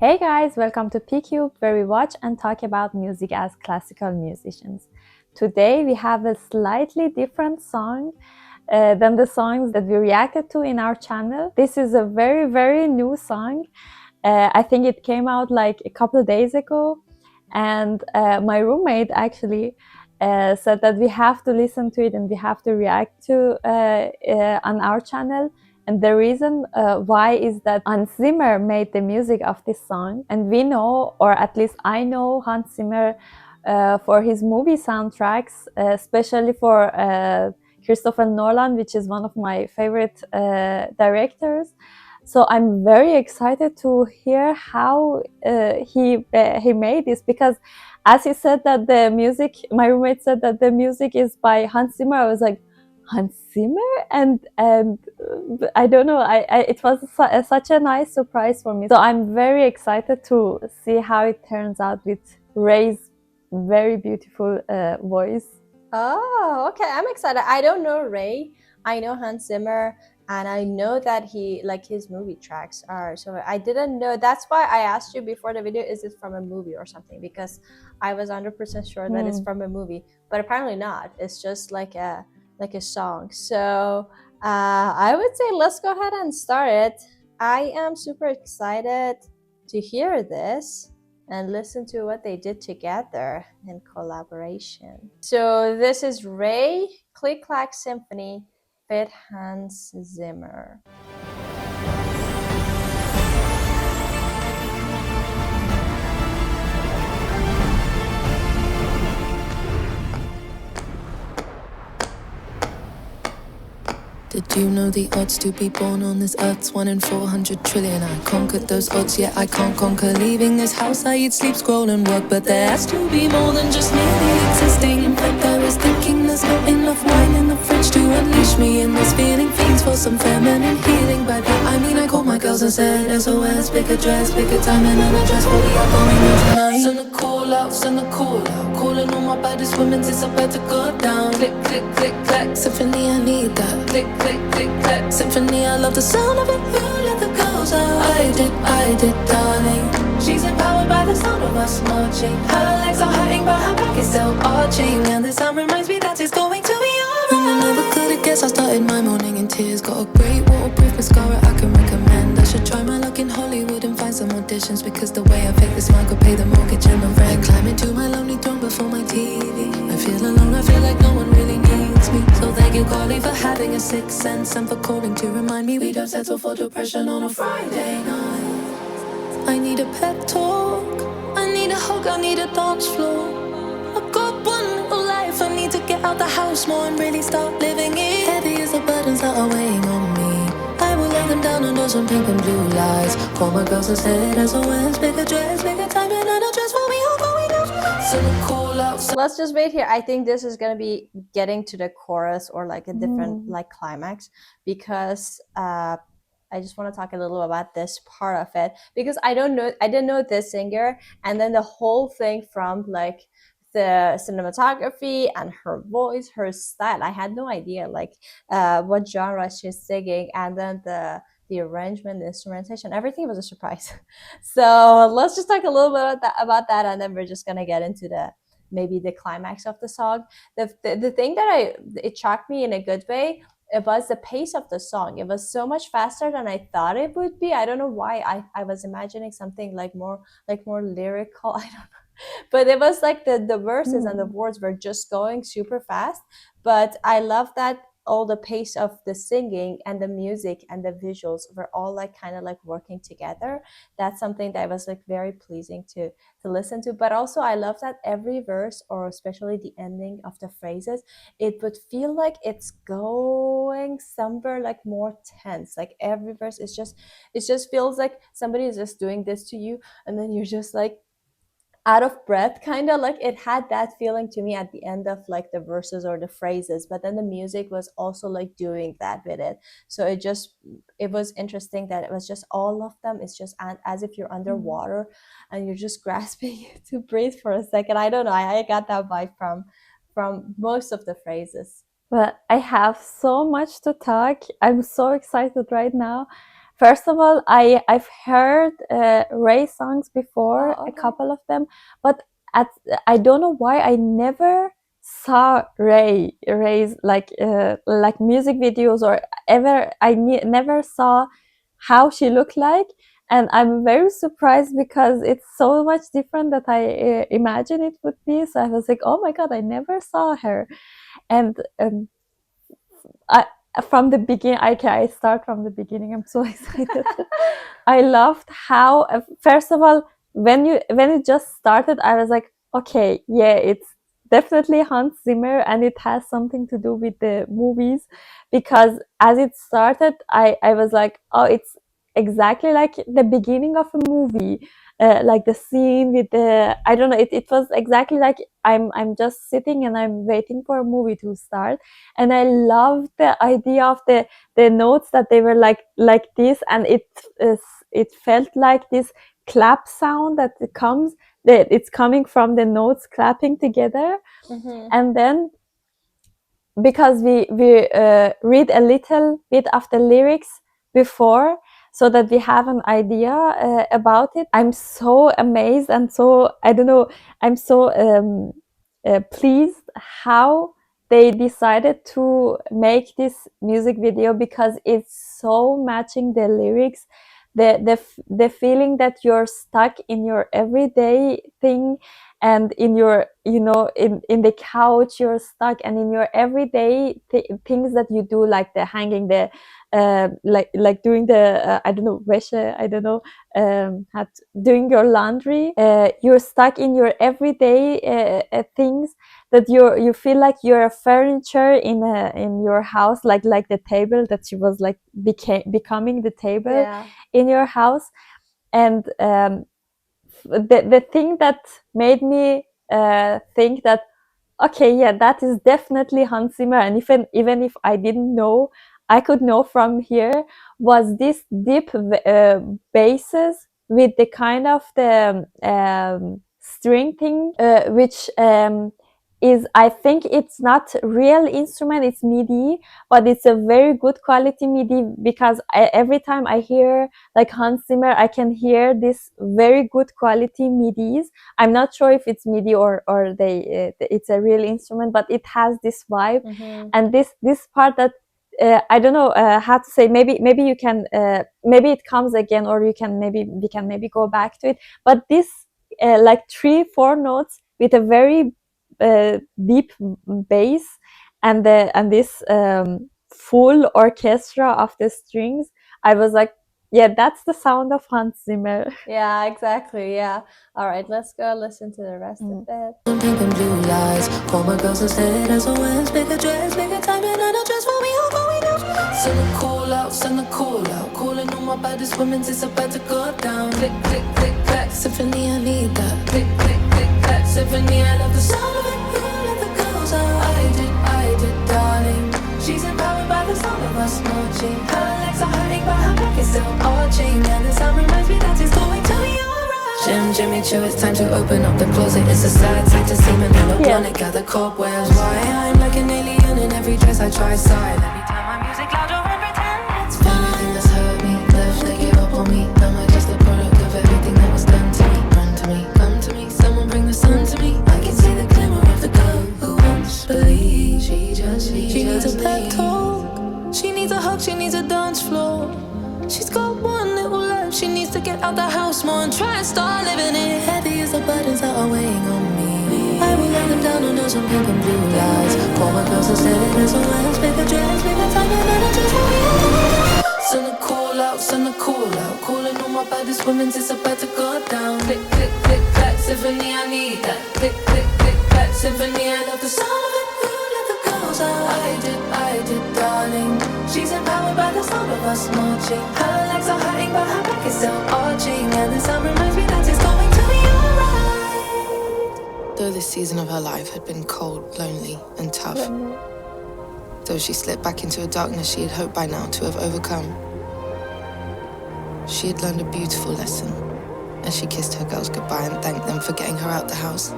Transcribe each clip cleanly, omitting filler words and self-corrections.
Hey guys, welcome to PCube, where we watch and talk about music as classical musicians. Today we have a slightly different song than the songs that we reacted to in our channel. This is a very new song. I think it came out like a couple of days ago, and my roommate actually said that we have to listen to it and we have to react to on our channel. And the reason why is that Hans Zimmer made the music of this song. And we know, or at least I know, Hans Zimmer for his movie soundtracks, especially for Christopher Nolan, which is one of my favorite directors. So I'm very excited to hear how he made this, because as he said that the music, my roommate said that the music is by Hans Zimmer. I was like, Hans Zimmer? And I don't know, it was such a nice surprise for me. So I'm very excited to see how it turns out with RAYE's very beautiful voice. Oh, okay. I'm excited. I don't know RAYE. I know Hans Zimmer, and I know that his movie tracks are. So I didn't know. That's why I asked you before the video, is it from a movie or something? Because I was 100% sure that it's from a movie, but apparently not. It's just like a song. So I would say let's go ahead and start it. I am super excited to hear this and listen to what they did together in collaboration. So this is RAYE, Clack Symphony, with Hans Zimmer. Did you know the odds to be born on this earth's 1 in 400 trillion? I conquered those odds, yet I can't conquer leaving this house. I eat, sleep, scroll and work, but there has to be more than just merely existing. In fact, I was thinking there's not enough wine in the fridge to unleash me in this feeling. Fiends for some feminine healing. By that I mean I called my girls and said SOS, pick a dress, pick a time and an address for the outgoing of tonight. Send a call out, send a call out, calling all my baddest women, it's about to go down. Click, click, click, clack, symphony, I need that. Click, click, click, clack, symphony, I love the sound of it. Who let the girls out? I did, darling. She's empowered by the sound of us marching. Her legs are hurting, but her back is still arching. And the sound reminds me that it's going to be alright. And I never could have guessed I started my morning in tears. Got a great waterproof mascara I can recommend. I should try my luck in Hollywood and find some auditions, because the way I fake this smile could pay the mortgage and the rent. Climbing to my lonely throne before my TV. I feel alone, I feel like no one really needs me. So thank you, Carly, for having a sixth sense and for calling to remind me we don't settle for depression on a Friday night. I need a pep talk, I need a hug, I need a dance floor. I've got one little life, I need to get out the house more and really start living it. Heavy as the burdens that are weighing on me, I will lay them down under some pink and blue lights. Call my girls and said SOS, pick a dress, pick a time and an address for me, all going out. Send a call out. Let's just wait here. I think this is gonna be getting to the chorus or like a different like climax, because I just want to talk a little about this part of it, because I didn't know this singer, and then the whole thing from like the cinematography and her voice, her style, I had no idea like what genre she's singing, and then the arrangement, the instrumentation, everything was a surprise. So let's just talk a little bit about that, and then we're just gonna get into the maybe the climax of the song. The thing that it shocked me in a good way, it was the pace of the song. It was so much faster than I thought it would be. I don't know why. I was imagining something like more lyrical. I don't know. But it was like the verses and the words were just going super fast. But I love that all the pace of the singing and the music and the visuals were all like kind of like working together. That's something that was like very pleasing to listen to. But also I love that every verse, or especially the ending of the phrases, it would feel like it's going somewhere like more tense. Like every verse is just, it just feels like somebody is just doing this to you, and then you're just like out of breath, kind of like. It had that feeling to me at the end of like the verses or the phrases, but then the music was also like doing that with it. So it was interesting that it was just all of them. It's just as if you're underwater and you're just grasping to breathe for a second. I don't know, I got that vibe from most of the phrases. But I have so much to talk. I'm so excited right now. first of all, I've heard RAYE songs before, Oh, okay. a couple of them, but I don't know why I never saw RAYE's like music videos or ever. Never saw how she looked like, and I'm very surprised because it's so much different that I imagine it would be. So I was like, oh my god, I never saw her, and I from the beginning. I start from the beginning. I'm so excited. I loved how first of all when it just started, I was like, okay, yeah, it's definitely Hans Zimmer, and it has something to do with the movies, because as it started, I was like, oh, it's exactly like the beginning of a movie. Like the scene with the, I don't know, it was exactly like I'm just sitting and I'm waiting for a movie to start, and I loved the idea of the notes that they were like this, and it felt like this clap sound that it's coming from the notes clapping together. And then because we read a little bit of the lyrics before, so that we have an idea about it, I'm so amazed, and so I don't know, I'm so pleased how they decided to make this music video, because it's so matching the lyrics, the feeling that you're stuck in your everyday thing, and in your, you know, in the couch you're stuck, and in your everyday things that you do, like the hanging the like doing the I don't know, wäsche, I don't know, doing your laundry, you're stuck in your everyday things, that you feel like you're a furniture in your house, like the table that she was like becoming the table in your house. And the thing that made me think that, okay, yeah, that is definitely Hans Zimmer, and even if I didn't know, I could know from here, was this deep basses with the kind of the string thing, which is, I think it's not real instrument, it's MIDI, but it's a very good quality MIDI, because every time I hear like Hans Zimmer, I can hear this very good quality MIDIs. I'm not sure if it's MIDI or it's a real instrument, but it has this vibe. And this part that I don't know how to say. Maybe you can maybe it comes again, or we can maybe go back to it. But this like 3-4 notes with a very deep bass, and this full orchestra of the strings, I was like, yeah, that's the sound of Hans Zimmer. Yeah, exactly. Yeah. All right, let's go listen to the rest of it. Pink and blue lights, call my girls instead as always. Bigger dress, bigger timing, and a dress for me, all going out. Send a call out, send a call out. Calling all my baddest women, it's about to go down. Click, click, click, clack symphony, I need that. Click, click, click, clack symphony, I love the sound of it. You let the girls out. I did, darling. She's empowered by the sound of us marching. Her legs are hurting, but her back is still arching. And the sound reminds me that it's going to be alright. Jimmy Choo, it's time to open up the closet. It's a sad sight to see me melodic. Gather cobwebs. Why I'm like an alien in every dress I try side. Every time my music louder and pretend it's fine. Anything that's hurt me, left, they give up on me. Am I just a product of everything that was done to me? Run to me, come to me, someone bring the sun to me. I can see the glimmer of the girl who once believed. She needs a pep talk. She needs a hug, she needs a dance floor. She's got one little life, she needs to get out the house more and try and start living it. Heavy as the burdens that are weighing on me. I will lay them down under some pink and blue lights. Call my girls instead of this always. Bigger dress, bigger time, and a dress for me. Send a call out, send a call out. Calling all my baddest women, it's about to go down. Click, click, click, clack symphony, I need that. Click, click, click, clack symphony, I love the sound of it. I did, darling. She's empowered by the sound of us marching. Her legs are hurting, but her back is still arching. And the sound reminds me that it's going to be alright. Though this season of her life had been cold, lonely, and tough, though she slipped back into a darkness she had hoped by now to have overcome, she had learned a beautiful lesson as she kissed her girls goodbye and thanked them for getting her out the house.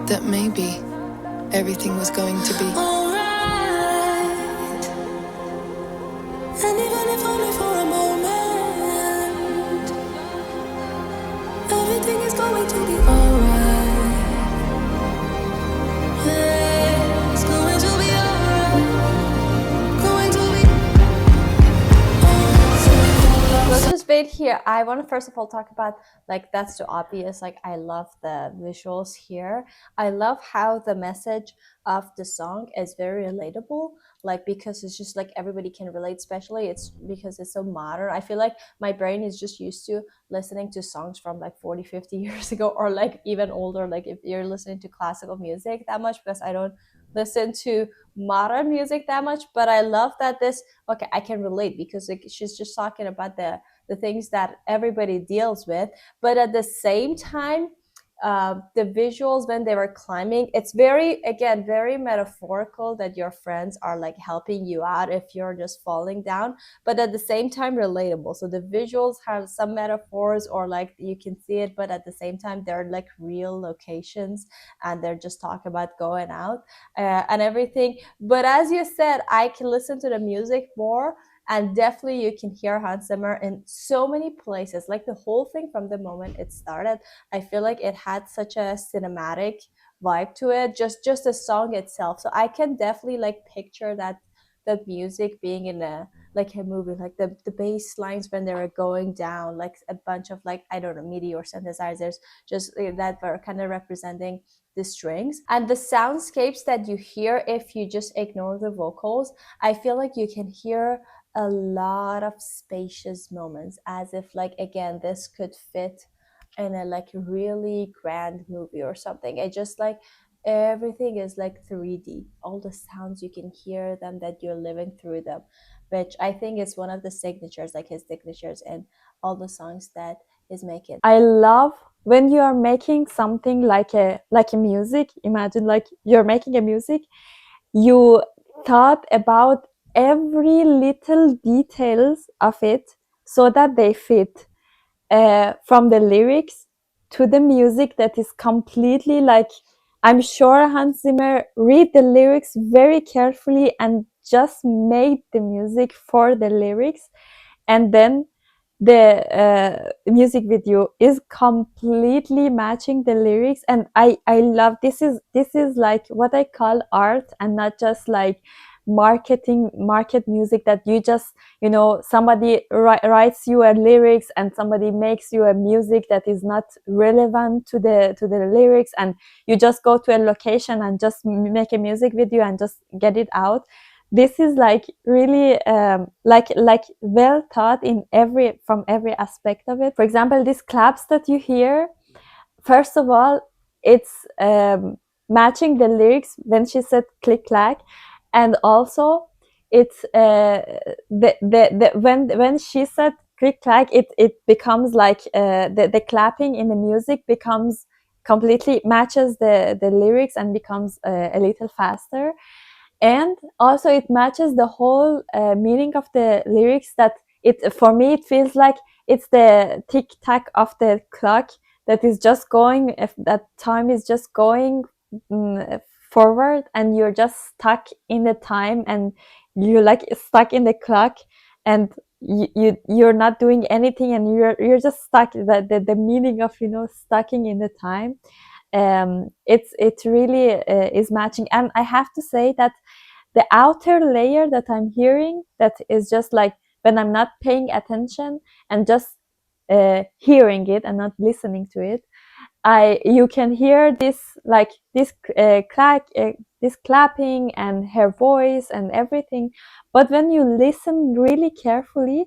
That maybe everything was going to be alright. And even if only for a everything is going to be alright. Yeah, it's going to be alright. Going to be alright. Let's just wait here. I want to first of all talk about, like, that's too obvious. Like, I love the visuals here. I love how the message of the song is very relatable, like, because it's just like everybody can relate, especially it's because it's so modern. I feel like my brain is just used to listening to songs from like 40-50 years ago, or like even older, like if you're listening to classical music that much, because I don't listen to modern music that much. But I love that this, okay, I can relate, because like she's just talking about the things that everybody deals with. But at the same time, the visuals when they were climbing, it's very, again, very metaphorical that your friends are like helping you out if you're just falling down, but at the same time relatable. So the visuals have some metaphors, or like you can see it, but at the same time they're like real locations, and they're just talking about going out and everything. But as you said, I can listen to the music more, and definitely you can hear Hans Zimmer in so many places. Like the whole thing from the moment it started, I feel like it had such a cinematic vibe to it, just the song itself. So I can definitely like picture that music being in a like a movie, like the bass lines when they were going down, like a bunch of like, I don't know, MIDI or synthesizers, just that were kind of representing the strings, and the soundscapes that you hear if you just ignore the vocals. I feel like you can hear a lot of spacious moments, as if like, again, this could fit in a like really grand movie or something. It just like everything is like 3D. All the sounds, you can hear them, that you're living through them, which I think is one of the signatures, like his signatures in all the songs that is making. I love when you are making something like a music. Imagine like you're making a music, you thought about every little details of it so that they fit, from the lyrics to the music, that is completely like, I'm sure Hans Zimmer read the lyrics very carefully and just made the music for the lyrics, and then the music video is completely matching the lyrics. And I love, this is like what I call art, and not just like market music, that you just, you know, somebody writes you a lyrics and somebody makes you a music that is not relevant to the lyrics, and you just go to a location and just make a music video and just get it out. This is like really like well thought in from every aspect of it. For example, these claps that you hear, first of all, it's matching the lyrics when she said click clack, and also it's when she said click clack, it becomes like the clapping in the music becomes completely matches the lyrics and becomes a little faster. And also it matches the whole meaning of the lyrics, that it, for me, it feels like it's the tick tack of the clock that is just going, if that time is just going forward, and you're just stuck in the time, and you're like stuck in the clock, and you're not doing anything, and you're just stuck. The meaning of, you know, stucking in the time, it really is matching. And I have to say that the outer layer that I'm hearing, that is just like when I'm not paying attention and just hearing it and not listening to it, you can hear this, like this this clapping and her voice and everything. But when you listen really carefully,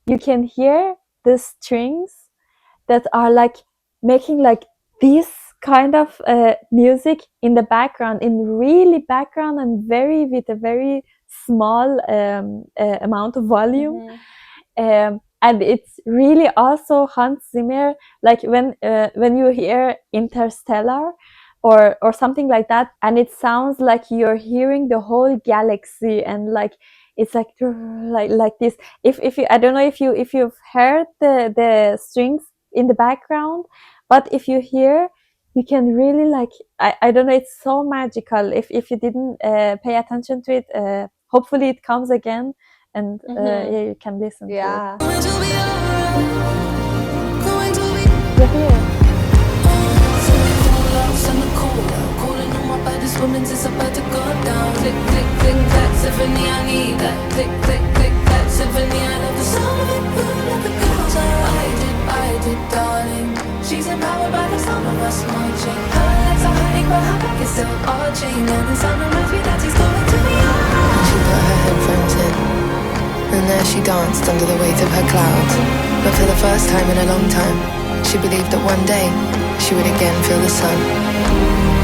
you can hear the strings that are like making like this kind of music in the background, in really background, and very with a very small amount of volume. And it's really also Hans Zimmer, like when you hear Interstellar or something like that, and it sounds like you're hearing the whole galaxy, and like it's like this. If you, I don't know if you've heard the strings in the background, but if you hear, you can really like, I don't know, it's so magical. If you didn't pay attention to it, hopefully it comes again, and yeah, you can listen to it. Going to be alright. Going to be You're here. did, darling. She's empowered by the sound of us marching. Her legs are hurting, but her back is still arching. And the sound reminds me that he's calling to me. And she put her headphones in, and there she danced under the weight of her clouds. But for the first time in a long time, she believed that one day she would again feel the sun.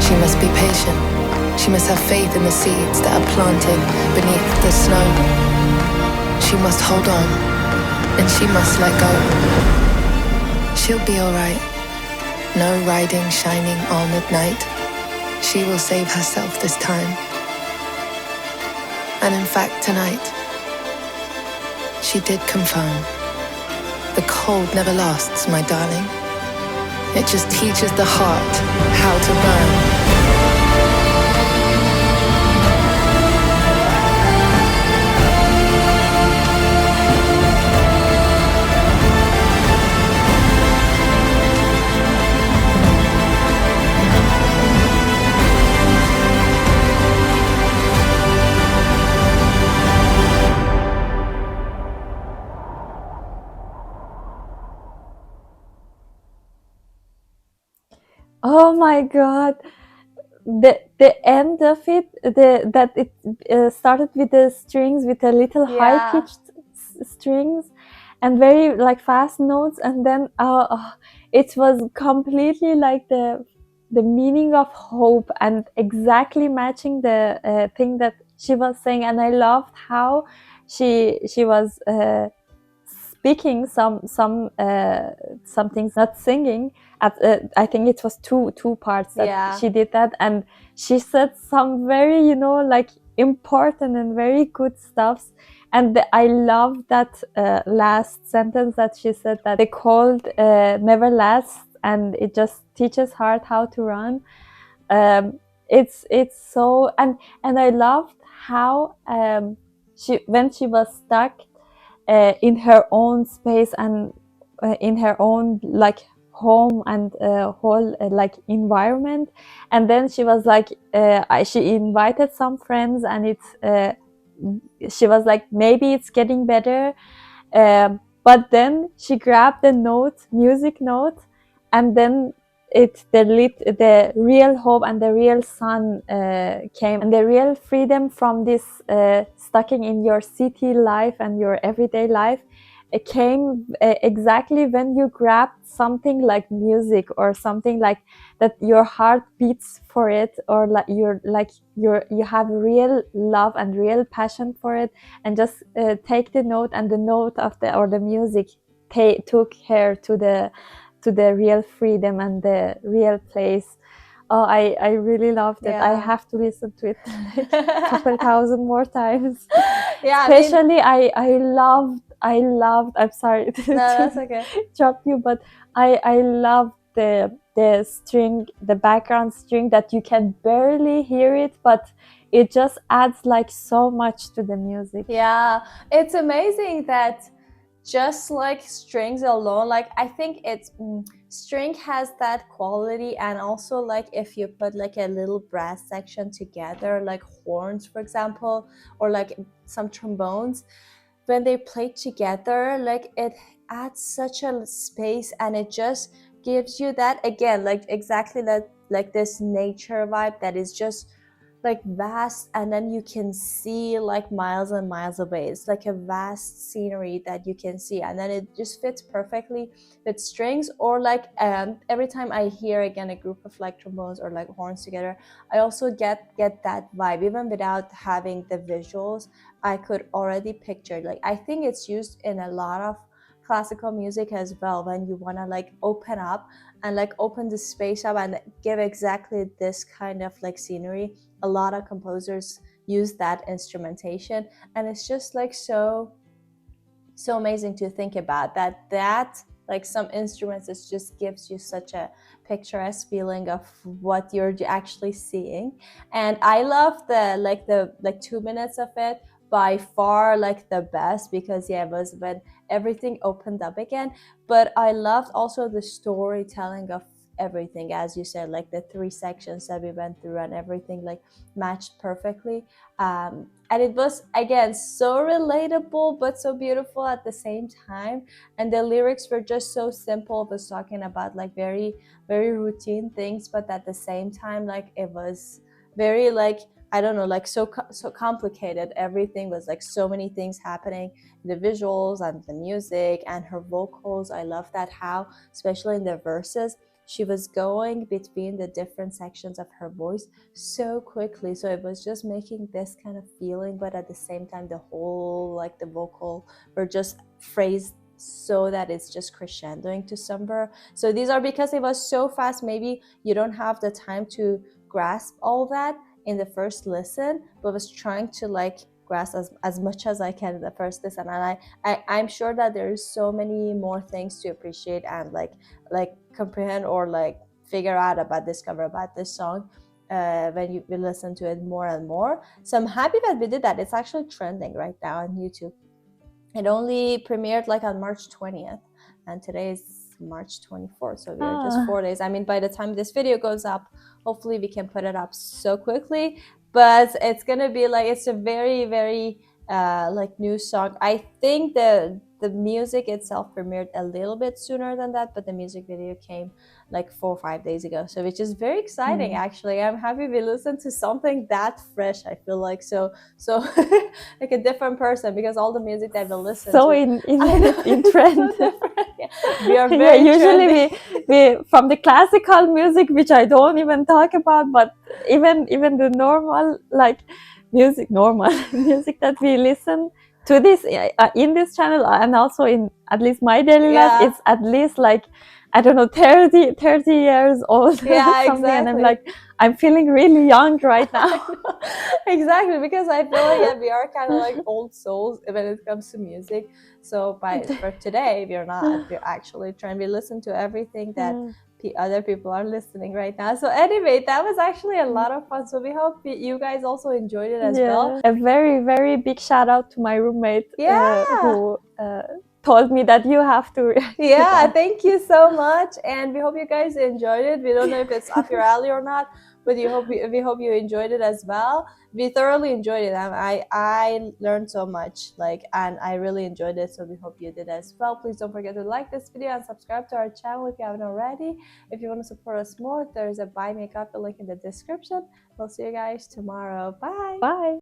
She must be patient. She must have faith in the seeds that are planted beneath the snow. She must hold on, and she must let go. She'll be alright. No riding shining armored knight. She will save herself this time. And in fact tonight, she did confirm. The cold never lasts, my darling. It just teaches the heart how to burn. Oh my God. The end of it, that it started with the strings, with a little high pitched strings and very like fast notes, and then it was completely like the meaning of hope and exactly matching the thing that she was saying. And I loved how she was speaking some things, not singing. I think it was two parts that she did that, and she said some very like important and very good stuffs. And I love that last sentence that she said, that the cold never lasts and it just teaches heart how to run. It's so, and I loved how when she was stuck in her own space and in her own like home and whole like environment, and then she was like she invited some friends, and she was like, maybe it's getting better, but then she grabbed the music note, and then the real hope and the real sun came, and the real freedom from this stucking in your city life and your everyday life. It came exactly when you grabbed something like music, or something like that your heart beats for it, or like you have real love and real passion for it, and just take the note, and the note of the music took her to the real freedom and the real place. Oh, I really loved it. I have to listen to it like a couple thousand more times. Especially I loved, I'm sorry to that's okay. drop you, but I loved the string, the background string, that you can barely hear it, but it just adds like so much to the music. Yeah, it's amazing that just like strings alone, like I think it's string has that quality. And also like if you put like a little brass section together, like horns for example, or like some trombones, when they play together, like it adds such a space, and it just gives you that, again, like exactly that, like this nature vibe that is just like vast, and then you can see like miles and miles away. It's like a vast scenery that you can see, and then it just fits perfectly with strings. Or like every time I hear again a group of like trombones or like horns together, I also get that vibe. Even without having the visuals, I could already picture, like I think it's used in a lot of classical music as well, when you want to like open up and like open the space up and give exactly this kind of like scenery. A lot of composers use that instrumentation, and it's just like so amazing to think about that like some instruments, it just gives you such a picturesque feeling of what you're actually seeing. And I love the 2 minutes of it by far, like the best, because it was when everything opened up again. But I loved also the storytelling of everything, as you said, like the 3 sections that we went through, and everything like matched perfectly. And it was, again, so relatable but so beautiful at the same time. And the lyrics were just so simple. It was talking about like very, very routine things, but at the same time, like it was very, like, I don't know, like so complicated. Everything was like so many things happening, the visuals and the music and her vocals. I love that, how, especially in the verses, she was going between the different sections of her voice so quickly. So it was just making this kind of feeling, but at the same time, the whole, like the vocal were just phrased so that it's just crescendoing to somewhere. So these are, because it was so fast, maybe you don't have the time to grasp all that in the first listen, but was trying to like grasp as much as I can in the first listen. And I'm sure that there's so many more things to appreciate and like comprehend or like figure out about, discover about this song when you will listen to it more and more. So I'm happy that we did that. It's actually trending right now on YouTube. It only premiered like on March 20th, and today is March 24th, so we are just 4 days. I mean, by the time this video goes up, hopefully we can put it up so quickly, but it's gonna be like, it's a very, very like new song. I think the music itself premiered a little bit sooner than that, but the music video came like 4 or 5 days ago, so which is very exciting. Actually, I'm happy we listened to something that fresh. I feel like so like a different person, because all the music that we listen so to in trend. We are very usually we from the classical music, which I don't even talk about, but even the normal like normal music that we listen to this in this channel, and also in at least my daily life, it's at least like, I don't know, 30 years old. Yeah, something. exactly. And I'm like, I'm feeling really young right now. Exactly, because I feel like we are kind of like old souls when it comes to music. So for today, we're not. We're actually trying to listen to everything that other people are listening right now. So anyway, that was actually a lot of fun. So we hope you guys also enjoyed it as well. A very, very big shout out to my roommate who told me that you have to thank you so much, and we hope you guys enjoyed it. We don't know if it's up your alley or not, but we hope you enjoyed it as well. We thoroughly enjoyed it. I learned so much, like, and I really enjoyed it, so we hope you did as well. Please don't forget to like this video and subscribe to our channel if you haven't already. If you want to support us more, there is a Buy Me a Coffee link in the description. We'll see you guys tomorrow. Bye.